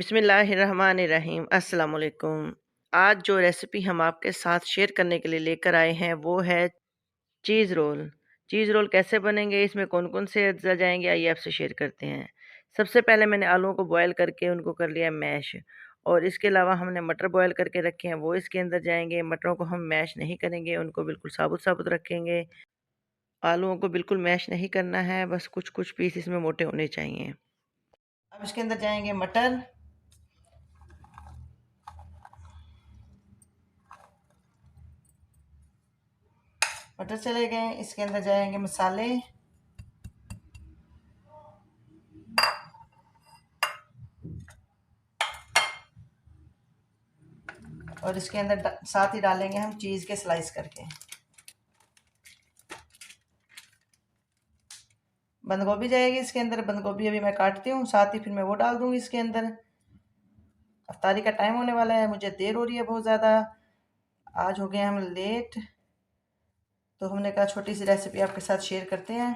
बिस्मिल्लाहिर्रहमानिर्रहीम अस्सलाम वालेकुम। आज जो रेसिपी हम आपके साथ शेयर करने के लिए लेकर आए हैं वो है चीज़ रोल। चीज़ रोल कैसे बनेंगे, इसमें कौन-कौन से अज्जा जाएँगे, आइए आपसे शेयर करते हैं। सबसे पहले मैंने आलूओं को बॉयल करके उनको कर लिया मैश, और इसके अलावा हमने मटर बॉयल करके रखे हैं, वो इसके अंदर जाएँगे। मटरों को हम मैश नहीं करेंगे, उनको बिल्कुल साबुत-साबुत रखेंगे। आलूओं को बिल्कुल मैश नहीं करना है, बस कुछ-कुछ पीस इसमें मोटे होने चाहिए। अब इसके अंदर जाएँगे मटर। मटर चले गए, इसके अंदर जाएंगे मसाले। और इसके अंदर साथ ही डालेंगे हम चीज़ के स्लाइस करके। बंद गोभी जाएगी इसके अंदर। बंद गोभी अभी मैं काटती हूँ, साथ ही फिर मैं वो डाल दूंगी इसके अंदर। अफ्तारी का टाइम होने वाला है, मुझे देर हो रही है बहुत ज़्यादा, आज हो गए हम लेट, तो हमने कहा छोटी सी रेसिपी आपके साथ शेयर करते हैं।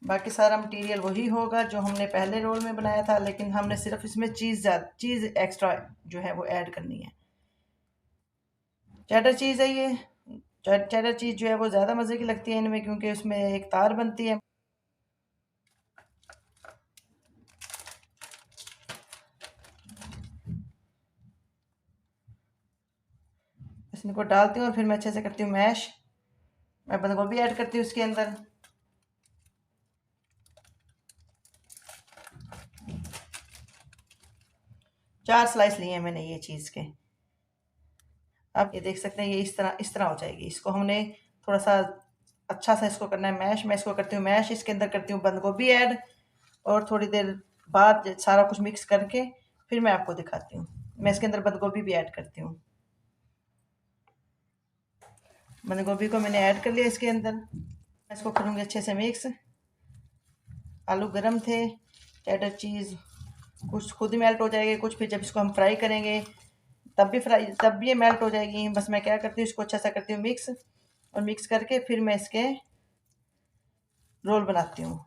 बाकी सारा मटेरियल वही होगा जो हमने पहले रोल में बनाया था, लेकिन हमने सिर्फ इसमें चीज़ एक्स्ट्रा जो है वो ऐड करनी है। चेडर चीज़ है ये। चेडर चीज़ जो है वो ज़्यादा मज़े की लगती है इनमें, क्योंकि उसमें एक तार बनती है। इनको डालती हूँ और फिर मैं अच्छे से करती हूँ मैश। मैं बंद गोभी ऐड करती हूँ इसके अंदर। चार स्लाइस लिए हैं मैंने ये चीज़ के। अब ये देख सकते हैं, ये इस तरह हो जाएगी। इसको हमने थोड़ा सा अच्छा सा इसको करना है मैश। मैं इसको करती हूँ मैश, इसके अंदर करती हूँ बंद गोभी ऐड, और थोड़ी देर बाद सारा कुछ मिक्स करके फिर मैं आपको दिखाती हूँ। मैं इसके अंदर बंद गोभी भी ऐड करती हूँ। बंद गोभी को मैंने ऐड कर लिया इसके अंदर। इसको करूँगी अच्छे से मिक्स। आलू गर्म थे। चेडर चीज़ कुछ खुद ही मेल्ट हो जाएगी, कुछ फिर जब इसको हम फ्राई करेंगे तब भी ये मेल्ट हो जाएगी। बस मैं क्या करती हूँ, इसको अच्छा सा करती हूँ मिक्स, और मिक्स करके फिर मैं इसके रोल बनाती हूँ।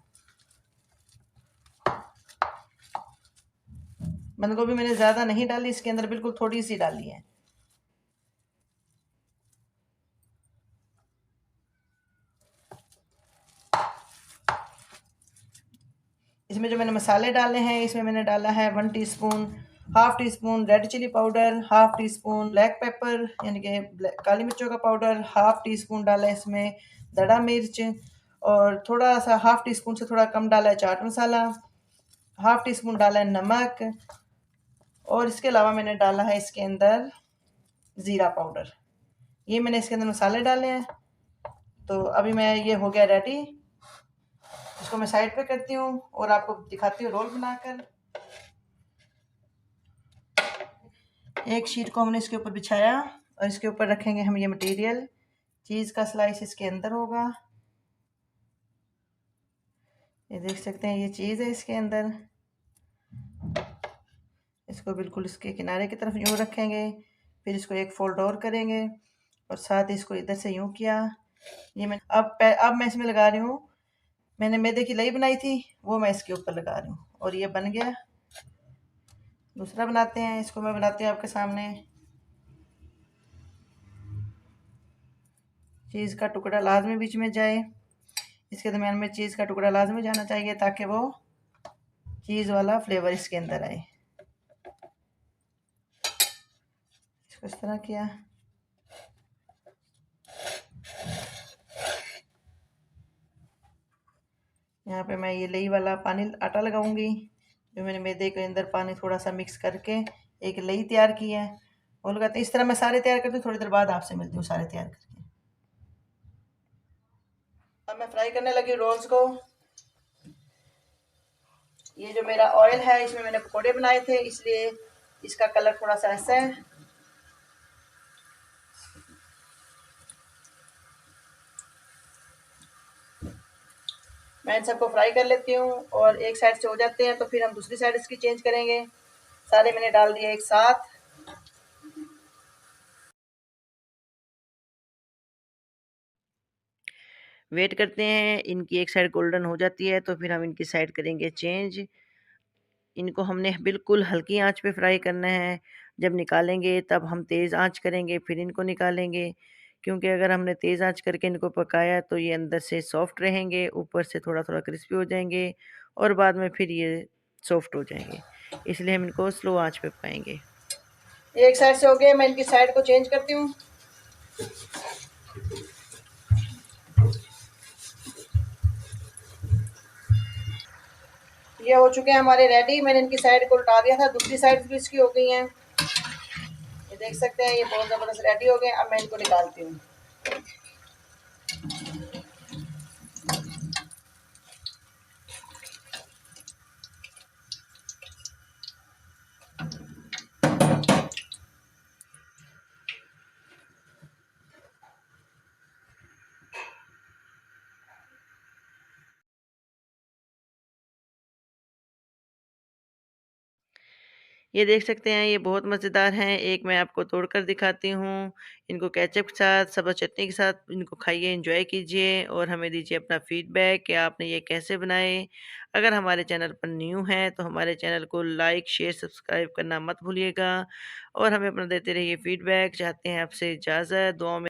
बंद गोभी मैंने ज़्यादा नहीं डाली इसके अंदर, बिल्कुल थोड़ी सी डाली है। इसमें जो मैंने मसाले डाले हैं, इसमें मैंने डाला है 1 teaspoon, half teaspoon red chilli powder, half teaspoon black pepper यानी कि काली मिर्चों का पाउडर, हाफ टी स्पून डाला है इसमें दड़ा मिर्च, और थोड़ा सा हाफ टी स्पून से थोड़ा कम डाला है chaat masala, half tea spoon डाला है नमक, और इसके अलावा मैंने डाला है इसके अंदर ज़ीरा पाउडर। ये मैंने इसके अंदर मसाले डाले हैं। तो अभी मैं ये हो गया रेडी। इसको मैं साइड पे करती हूँ और आपको दिखाती हूँ रोल बनाकर। एक शीट को हमने इसके ऊपर बिछाया, और इसके ऊपर रखेंगे हम ये मटेरियल। चीज़ का स्लाइस इसके अंदर होगा। ये देख सकते हैं, ये चीज़ है इसके अंदर। इसको बिल्कुल इसके किनारे की तरफ यूँ रखेंगे, फिर इसको एक फोल्ड और करेंगे, और साथ ही इसको इधर से यूँ किया। ये मैं अब मैं इसमें लगा रही हूँ, मैंने मैदे की लई बनाई थी वो मैं इसके ऊपर लगा रही हूँ, और ये बन गया। दूसरा बनाते हैं, इसको मैं बनाती हूँ आपके सामने। चीज़ का टुकड़ा लाजमी बीच में जाए, इसके दरम्यान में चीज़ का टुकड़ा लाजमी जाना चाहिए, ताकि वो चीज़ वाला फ्लेवर इसके अंदर आए। इसको इस तरह किया। यहाँ पे मैं ये लई वाला पानी आटा लगाऊंगी, जो मैंने मैदे के अंदर पानी थोड़ा सा मिक्स करके एक लई तैयार की है, वो लगाते हैं। इस तरह मैं सारे तैयार करती हूँ, थोड़ी देर बाद आपसे मिलती हूँ सारे तैयार करके। अब मैं फ्राई करने लगी रोल्स को। ये जो मेरा ऑयल है, इसमें मैंने पकौड़े बनाए थे, इसलिए इसका कलर थोड़ा सा ऐसा है। मैं इन सबको फ्राई कर लेती हूँ, और एक साइड से हो जाते हैं तो फिर हम दूसरी साइड इसकी चेंज करेंगे। सारे मैंने डाल दिए एक साथ। वेट करते हैं, इनकी एक साइड गोल्डन हो जाती है तो फिर हम इनकी साइड करेंगे चेंज। इनको हमने बिल्कुल हल्की आंच पे फ्राई करना है। जब निकालेंगे तब हम तेज़ आंच करेंगे, फिर इनको निकालेंगे, क्योंकि अगर हमने तेज़ आंच करके इनको पकाया तो ये अंदर से सॉफ्ट रहेंगे, ऊपर से थोड़ा-थोड़ा क्रिस्पी हो जाएँगे और बाद में फिर ये सॉफ्ट हो जाएँगे। इसलिए हम इनको स्लो आंच पे पकाएँगे। एक साइड से हो गया, मैं इनकी साइड को चेंज करती हूँ। ये हो चुके हैं हमारे रेडी। मैंने इनकी साइड को उल्टा दिया था, दूसरी साइड भी इसकी हो गई हैं। ये देख सकते हैं, ये बहुत ज़बरदस्त रेडी हो गए। अब मैं इनको निकालती हूँ। ये देख सकते हैं, ये बहुत मज़ेदार हैं। एक मैं आपको तोड़कर दिखाती हूँ। इनको केचप के साथ, सब्ज़ चटनी के साथ इनको खाइए, एंजॉय कीजिए और हमें दीजिए अपना फ़ीडबैक कि आपने ये कैसे बनाए। अगर हमारे चैनल पर न्यू हैं तो हमारे चैनल को लाइक, शेयर, सब्सक्राइब करना मत भूलिएगा और हमें अपना देते रहिए फ़ीडबैक। चाहते हैं आपसे इजाज़त, दुआओं में